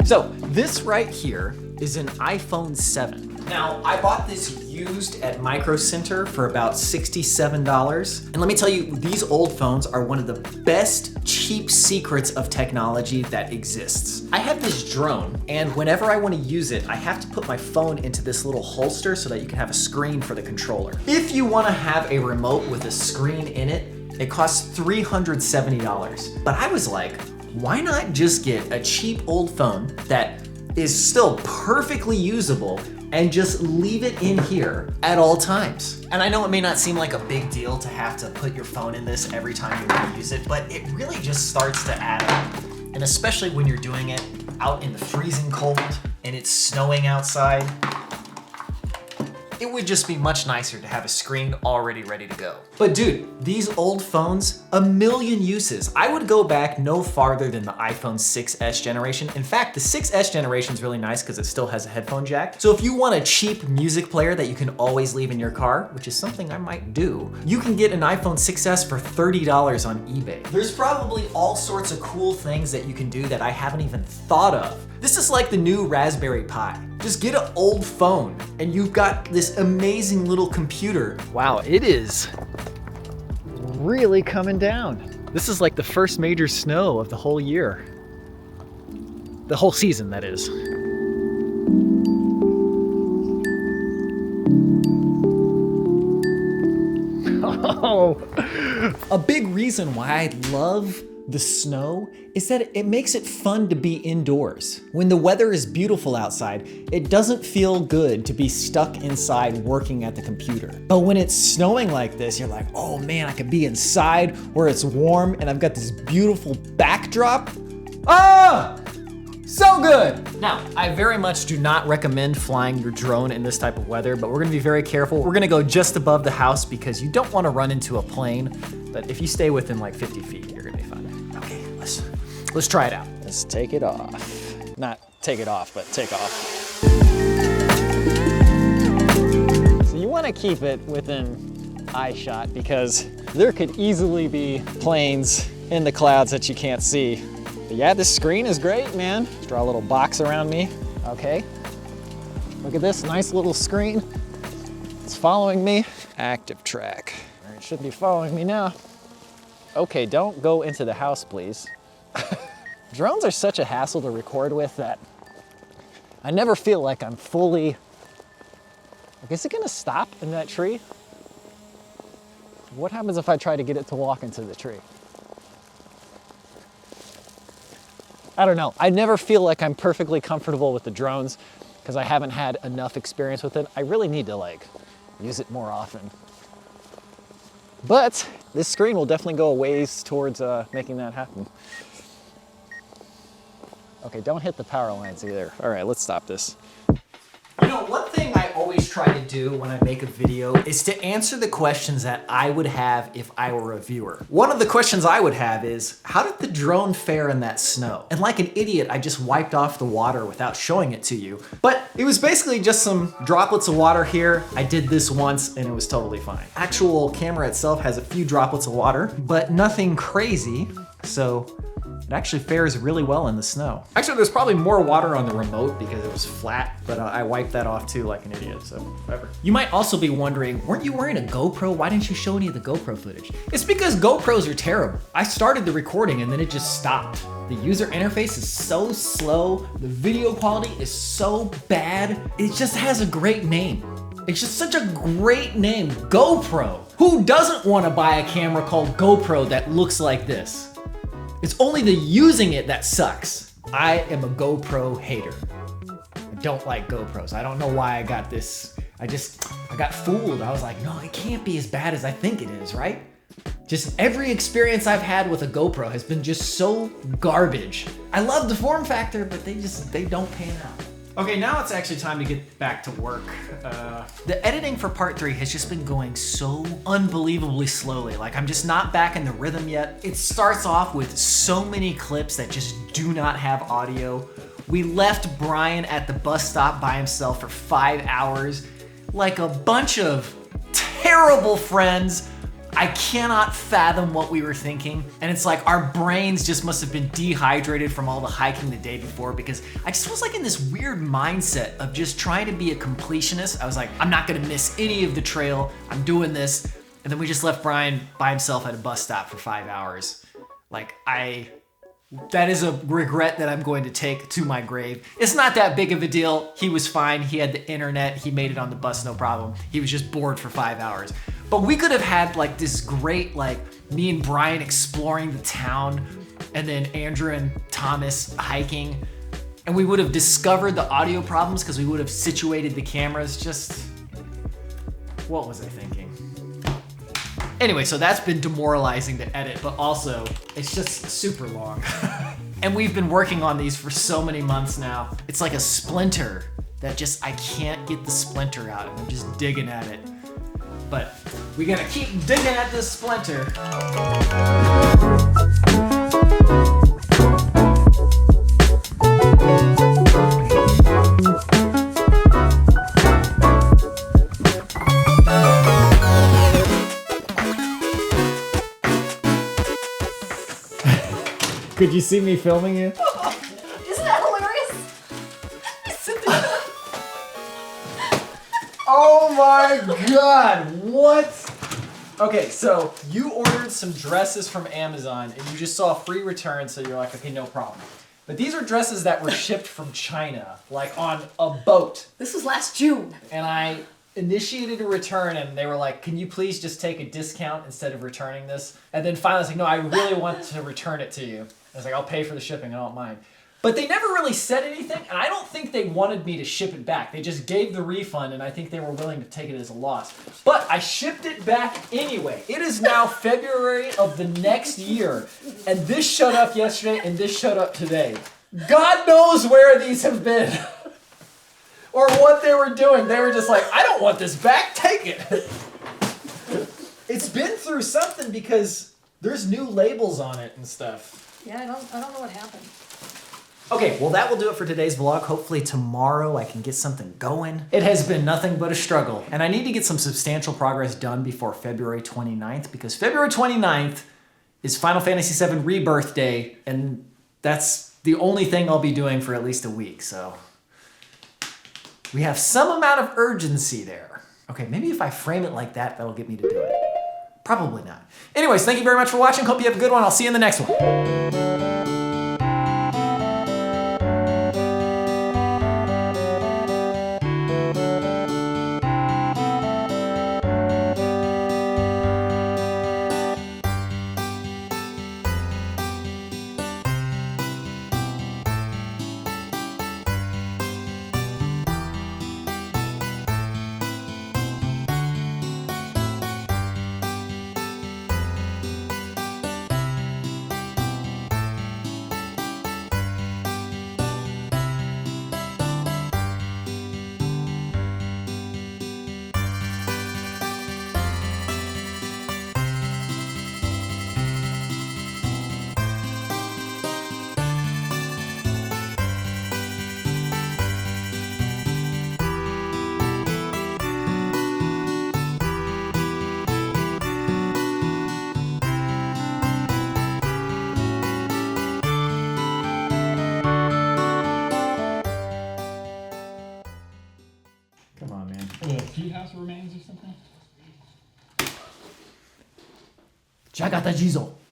So this right here is an iPhone 7. Now, I bought this used at Micro Center for about $67. And let me tell you, these old phones are one of the best cheap secrets of technology that exists. I have this drone, and whenever I want to use it, I have to put my phone into this little holster so that you can have a screen for the controller. If you want to have a remote with a screen in it, it costs $370. But I was like, why not just get a cheap old phone that is still perfectly usable and just leave it in here at all times? And I know it may not seem like a big deal to have to put your phone in this every time you want to use it, but it really just starts to add up. And especially when you're doing it out in the freezing cold and it's snowing outside, it would just be much nicer to have a screen already ready to go. But dude, these old phones, a million uses. I would go back no farther than the iPhone 6S generation. In fact, the 6S generation is really nice because it still has a headphone jack. So if you want a cheap music player that you can always leave in your car, which is something I might do, you can get an iPhone 6S for $30 on eBay. There's probably all sorts of cool things that you can do that I haven't even thought of. This is like the new Raspberry Pi. Just get an old phone and you've got this amazing little computer. Wow, it is really coming down. This is like the first major snow of the whole year. The whole season, that is. Oh, a big reason why I love the snow is that it makes it fun to be indoors. When the weather is beautiful outside, it doesn't feel good to be stuck inside working at the computer. But when it's snowing like this, you're like, oh man, I could be inside where it's warm and I've got this beautiful backdrop. Ah! So good! Now, I very much do not recommend flying your drone in this type of weather, but we're gonna be very careful. We're gonna go just above the house because you don't wanna run into a plane, but if you stay within like 50 feet, you're gonna be fine. Okay, let's try it out. Let's take it off. Not take it off, but take off. So you wanna keep it within eye shot because there could easily be planes in the clouds that you can't see. But yeah, this screen is great, man. Let's draw a little box around me. Okay. Look at this nice little screen. It's following me. Active track. It should be following me now. Okay, don't go into the house, please. Drones are such a hassle to record with that I never feel like I'm fully... Like, is it gonna stop in that tree? What happens if I try to get it to walk into the tree? I don't know. I never feel like I'm perfectly comfortable with the drones because I haven't had enough experience with it. I really need to like use it more often. But this screen will definitely go a ways towards making that happen. Okay, don't hit the power lines either. All right, let's stop this. You know, one thing I always try to do when I make a video is to answer the questions that I would have if I were a viewer. One of the questions I would have is, how did the drone fare in that snow? And like an idiot, I just wiped off the water without showing it to you. But it was basically just some droplets of water here. I did this once and it was totally fine. Actual camera itself has a few droplets of water, but nothing crazy. So it actually fares really well in the snow. Actually, there's probably more water on the remote because it was flat, but I wiped that off too like an idiot, so whatever. You might also be wondering, weren't you wearing a GoPro? Why didn't you show any of the GoPro footage? It's because GoPros are terrible. I started the recording and then it just stopped. The user interface is so slow, the video quality is so bad, it just has a great name. It's just such a great name, GoPro. Who doesn't want to buy a camera called GoPro that looks like this? It's only the using it that sucks. I am a GoPro hater. I don't like GoPros. I don't know why I got this. I got fooled. I was like, no, it can't be as bad as I think it is, right? Just every experience I've had with a GoPro has been just so garbage. I love the form factor, but they don't pan out. Okay, now it's actually time to get back to work. The editing for part 3 has just been going so unbelievably slowly. Like, I'm just not back in the rhythm yet. It starts off with so many clips that just do not have audio. We left Brian at the bus stop by himself for 5 hours, like a bunch of terrible friends. I cannot fathom what we were thinking. And it's like our brains just must have been dehydrated from all the hiking the day before, because I just was like in this weird mindset of just trying to be a completionist. I was like, I'm not gonna miss any of the trail. I'm doing this. And then we just left Brian by himself at a bus stop for 5 hours. Like that is a regret that I'm going to take to my grave. It's not that big of a deal. He was fine. He had the internet. He made it on the bus, no problem. He was just bored for 5 hours. But we could have had like this great, like me and Brian exploring the town, and then Andrew and Thomas hiking. And we would have discovered the audio problems because we would have situated the cameras. Just, what was I thinking? Anyway, so that's been demoralizing to edit, but also it's just super long. And we've been working on these for so many months now. It's like a splinter that just, I can't get the splinter out, and I'm just digging at it. But we gotta keep digging at this splinter. Could you see me filming you? Isn't that hilarious? Oh my God, what? Okay, so you ordered some dresses from Amazon and you just saw a free return, so you're like, okay, no problem. But these are dresses that were shipped from China, like on a boat. This was last June. And I initiated a return and they were like, can you please just take a discount instead of returning this? And then finally I was like, no, I really want to return it to you. I was like, I'll pay for the shipping, I don't mind. But they never really said anything, and I don't think they wanted me to ship it back. They just gave the refund, and I think they were willing to take it as a loss. But I shipped it back anyway. It is now February of the next year, and this showed up yesterday, and this showed up today. God knows where these have been. Or what they were doing. They were just like, I don't want this back, take it. It's been through something because there's new labels on it and stuff. Yeah, I don't know what happened. Okay, well that will do it for today's vlog. Hopefully tomorrow I can get something going. It has been nothing but a struggle, and I need to get some substantial progress done before February 29th, because February 29th is Final Fantasy VII Rebirth Day, and that's the only thing I'll be doing for at least a week, so we have some amount of urgency there. Okay, maybe if I frame it like that, that'll get me to do it. Probably not. Anyways, thank you very much for watching. Hope you have a good one. I'll see you in the next one. Come on, man. Tea house remains or something? Jagata Jizo.